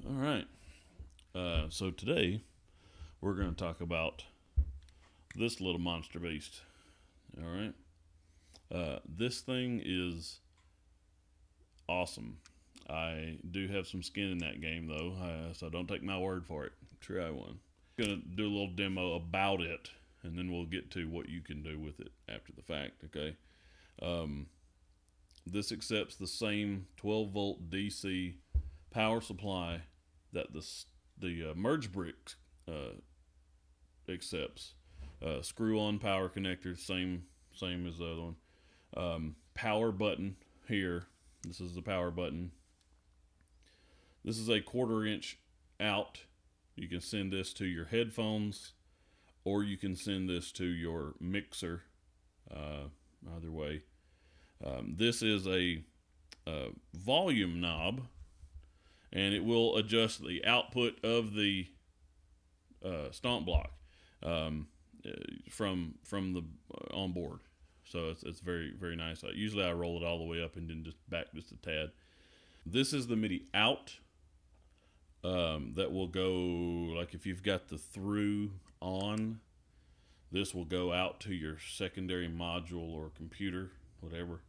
All right. So today we're going to talk about this little monster beast. All right. This thing is awesome. I do have some skin in that game though, so don't take my word for it. Try one. I'm going to do a little demo about it, and then we'll get to what you can do with it after the fact. Okay. This accepts the same 12-volt DC power supply that the merge brick accepts. Screw-on power connector, same as the other one. Power button here. This is the power button. This is a 1/4 inch out. You can send this to your headphones, or you can send this to your mixer. Either way. This is a volume knob, and it will adjust the output of the StompBlock from the onboard. So it's very, very nice. Usually I roll it all the way up and then just back just a tad. This is the MIDI out that will go, like if you've got the through on, this will go out to your secondary module or computer, whatever.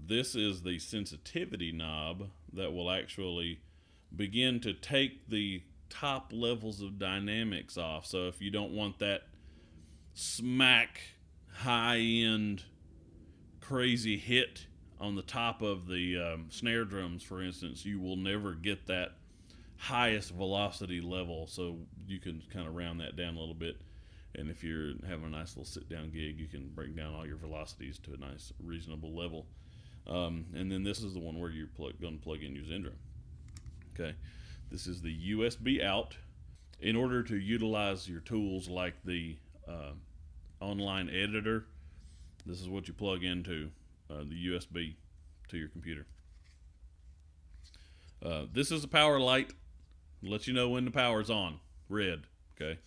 This is the sensitivity knob that will actually begin to take the top levels of dynamics off. So if you don't want that smack high-end crazy hit on the top of the snare drums, for instance, you will never get that highest velocity level. So you can kind of round that down a little bit. And if you're having a nice little sit-down gig, you can bring down all your velocities to a nice, reasonable level. And then this is the one where you're going to plug in your Zendrum. Okay, this is the USB out. In order to utilize your tools like the online editor, this is what you plug into the USB to your computer. This is a power light. Lets you know when the power's on, red. Okay.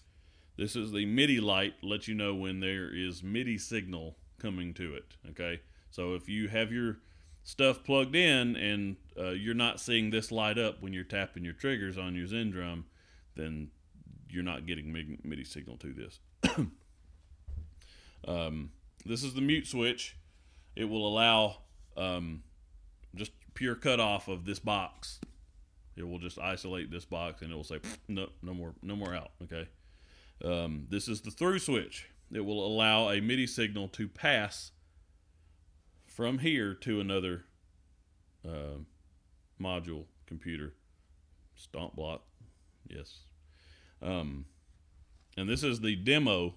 This is the MIDI light, lets you know when there is MIDI signal coming to it, okay? So if you have your stuff plugged in and you're not seeing this light up when you're tapping your triggers on your Zendrum, then you're not getting MIDI signal to this. This is the mute switch. It will allow just pure cutoff of this box. It will just isolate this box and it will say, no more out, okay? This is the through switch. It will allow a MIDI signal to pass from here to another module, computer, StompBlock, yes. And this is the demo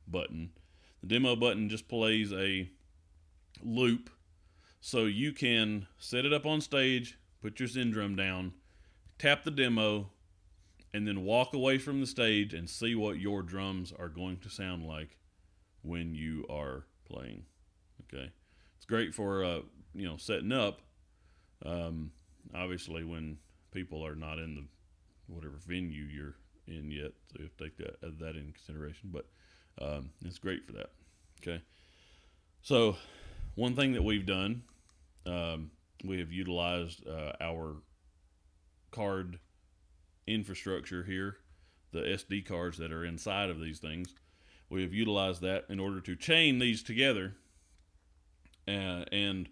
button. The demo button just plays a loop, so you can set it up on stage, put your Zendrum down, tap the demo, and then walk away from the stage and see what your drums are going to sound like when you are playing. Okay, it's great for setting up. Obviously, when people are not in the whatever venue you're in yet, so you have to take that in consideration. But it's great for that. Okay, so one thing that we've done, we have utilized our card infrastructure here, the SD cards that are inside of these things. We have utilized that in order to chain these together and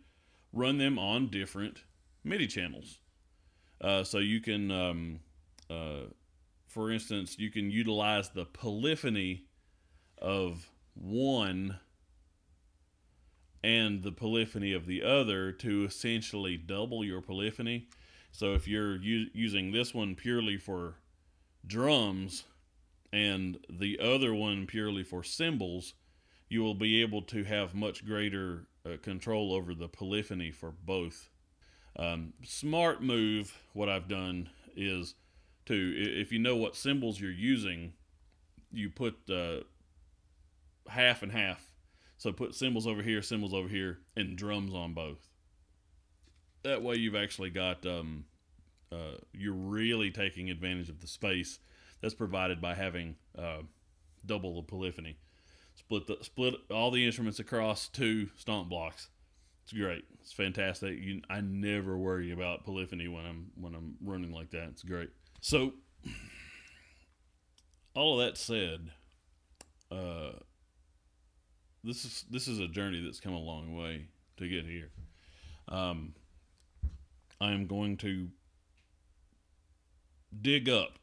run them on different MIDI channels. So you can, for instance, you can utilize the polyphony of one and the polyphony of the other to essentially double your polyphony. So if you're using this one purely for drums and the other one purely for cymbals, you will be able to have much greater control over the polyphony for both. Smart move, what I've done is if you know what cymbals you're using, you put half and half. So put cymbals over here, and drums on both. That way you've actually got, you're really taking advantage of the space that's provided by having double the polyphony. Split all the instruments across 2 stomp blocks, It's great. It's fantastic. I never worry about polyphony when I'm running like that. It's great. So, all of that said, this is a journey that's come a long way to get here. I am going to dig up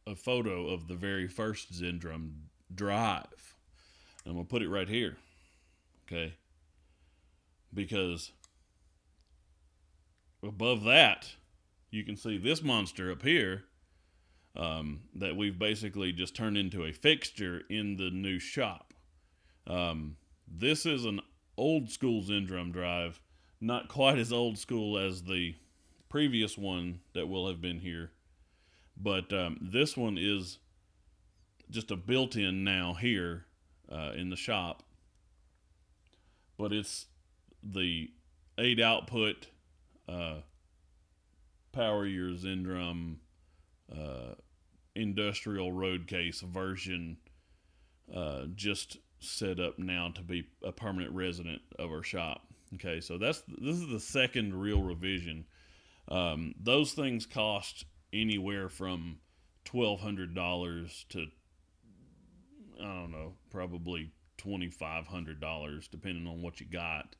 a photo of the very first Zendrum drive. I'm going to put it right here. Okay. Because above that, you can see this monster up here that we've basically just turned into a fixture in the new shop. This is an old school Zendrum drive, not quite as old school as the previous one that will have been here, but this one is just a built-in now here in the shop, but it's the 8 output Power Your Zendrum industrial road case version, just set up now to be a permanent resident of our shop. Okay, so this is the second real revision. Those things cost anywhere from $1,200 to, I don't know, probably $2,500 depending on what you got.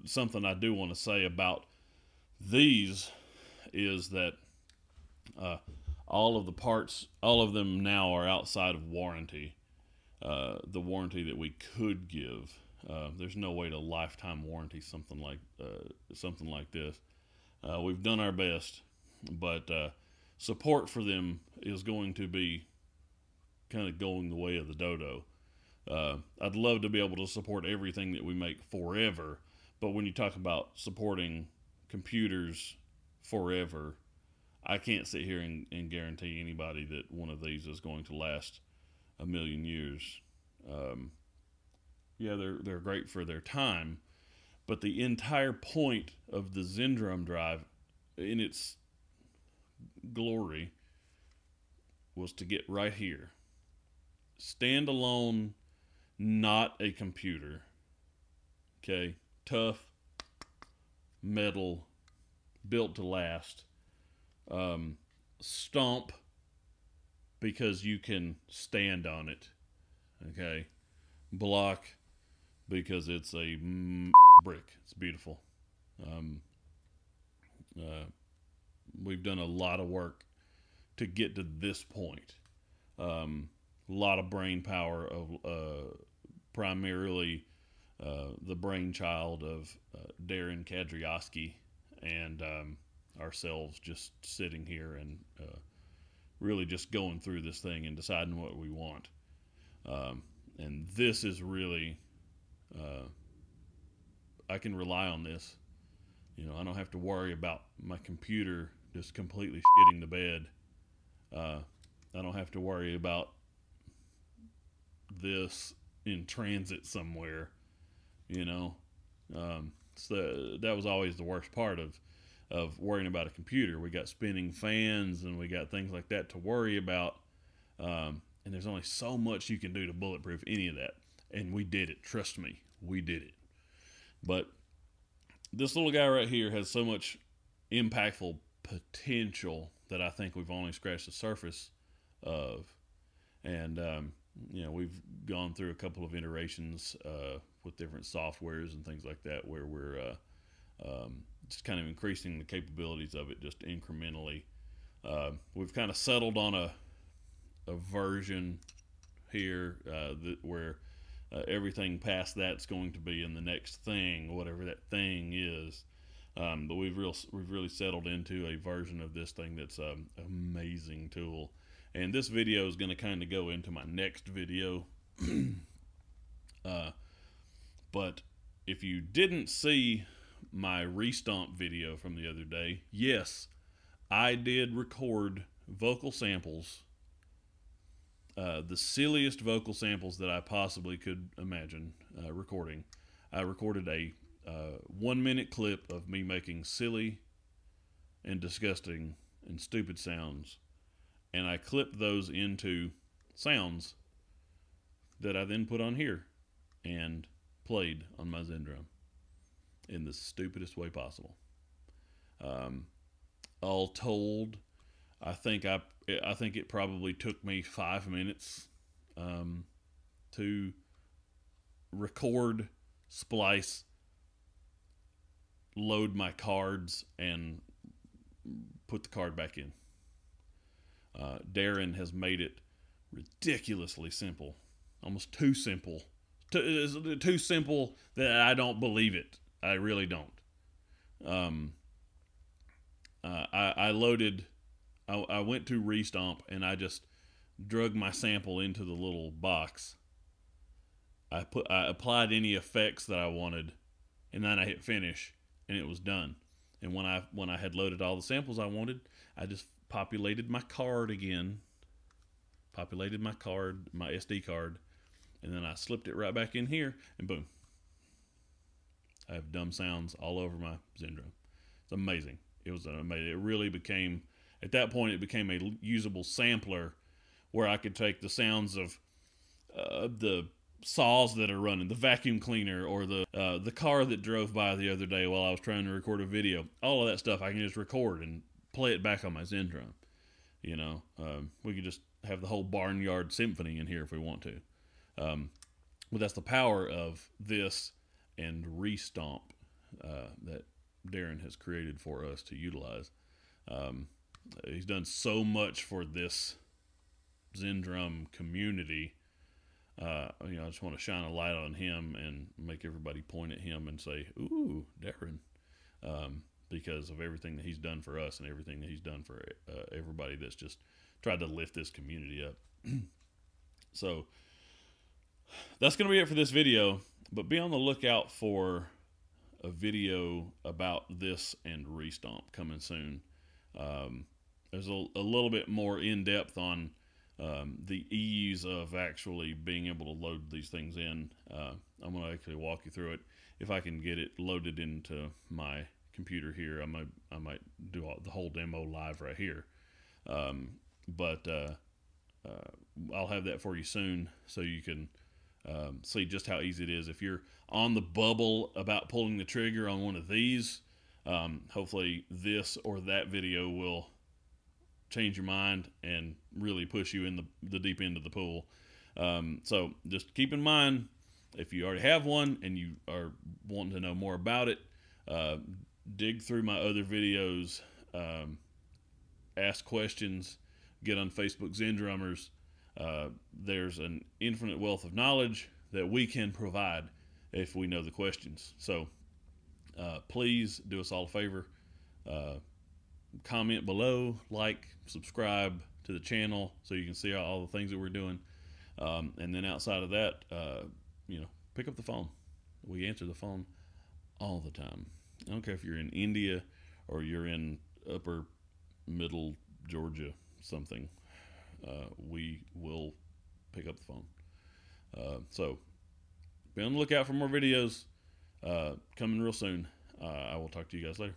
Something I do want to say about these is that all of the parts, all of them now are outside of warranty. The warranty that we could give. There's no way to lifetime warranty something like this. We've done our best, but support for them is going to be kind of going the way of the dodo. I'd love to be able to support everything that we make forever, but when you talk about supporting computers forever, I can't sit here and guarantee anybody that one of these is going to last a million years. Yeah, they're great for their time, but the entire point of the Zendrum drive in its glory was to get right here. Standalone, not a computer. Okay, tough, metal, built to last. Stomp because you can stand on it. Okay, block because it's a brick. It's beautiful. We've done a lot of work to get to this point. A lot of brain power of primarily the brainchild of Darren Kadrioski and ourselves, just sitting here and really just going through this thing and deciding what we want. And this is really, I can rely on this. You know, I don't have to worry about my computer just completely shitting the bed. I don't have to worry about this in transit somewhere, you know. So that was always the worst part of worrying about a computer. We got spinning fans and we got things like that to worry about, and there's only so much you can do to bulletproof any of that, and we did it. Trust me, we did it. But this little guy right here has so much impactful potential that I think we've only scratched the surface of. And you know, we've gone through a couple of iterations with different softwares and things like that, where we're just kind of increasing the capabilities of it just incrementally. We've kind of settled on a version here where everything past that's going to be in the next thing, whatever that thing is. But we've really settled into a version of this thing that's an amazing tool. And this video is going to kind of go into my next video. But if you didn't see my restomp video from the other day, yes, I did record vocal samples, the silliest vocal samples that I possibly could imagine recording. I recorded a 1-minute clip of me making silly and disgusting and stupid sounds, and I clipped those into sounds that I then put on here and played on my Zendrum in the stupidest way possible. All told, I think it probably took me 5 minutes to record, splice, load my cards, and put the card back in. Darren has made it ridiculously simple, almost too simple. Too simple that I don't believe it. I really don't. I went to Restomp and I just drug my sample into the little box. I applied any effects that I wanted, and then I hit finish, and it was done. And when I had loaded all the samples I wanted, I just populated my card again. Populated my card, my SD card, and then I slipped it right back in here, and boom. I have dumb sounds all over my Zendrum. It's amazing. It was amazing. It really became, at that point, it became a usable sampler where I could take the sounds of the saws that are running, the vacuum cleaner, or the car that drove by the other day while I was trying to record a video. All of that stuff I can just record and play it back on my Zendrum. You know, we could just have the whole Barnyard Symphony in here if we want to. But that's the power of this and Restomp that Darren has created for us to utilize. He's done so much for this Zendrum community. I just want to shine a light on him and make everybody point at him and say, "Ooh, Darren," because of everything that he's done for us and everything that he's done for everybody that's just tried to lift this community up. So that's going to be it for this video, but be on the lookout for a video about this and Restomp coming soon. There's a little bit more in depth on the ease of actually being able to load these things in. I'm going to actually walk you through it. If I can get it loaded into my computer here, I might do the whole demo live right here. But I'll have that for you soon, so you can see just how easy it is. If you're on the bubble about pulling the trigger on one of these, hopefully this or that video will change your mind and really push you in the deep end of the pool. So just keep in mind, if you already have one and you are wanting to know more about it, dig through my other videos, ask questions, get on Facebook Zendrummers. There's an infinite wealth of knowledge that we can provide if we know the questions. So please do us all a favor. Comment below, like, subscribe to the channel so you can see all the things that we're doing. And then outside of that, pick up the phone. We answer the phone all the time. I don't care if you're in India or you're in upper middle Georgia something. We will pick up the phone. So be on the lookout for more videos coming real soon. I will talk to you guys later.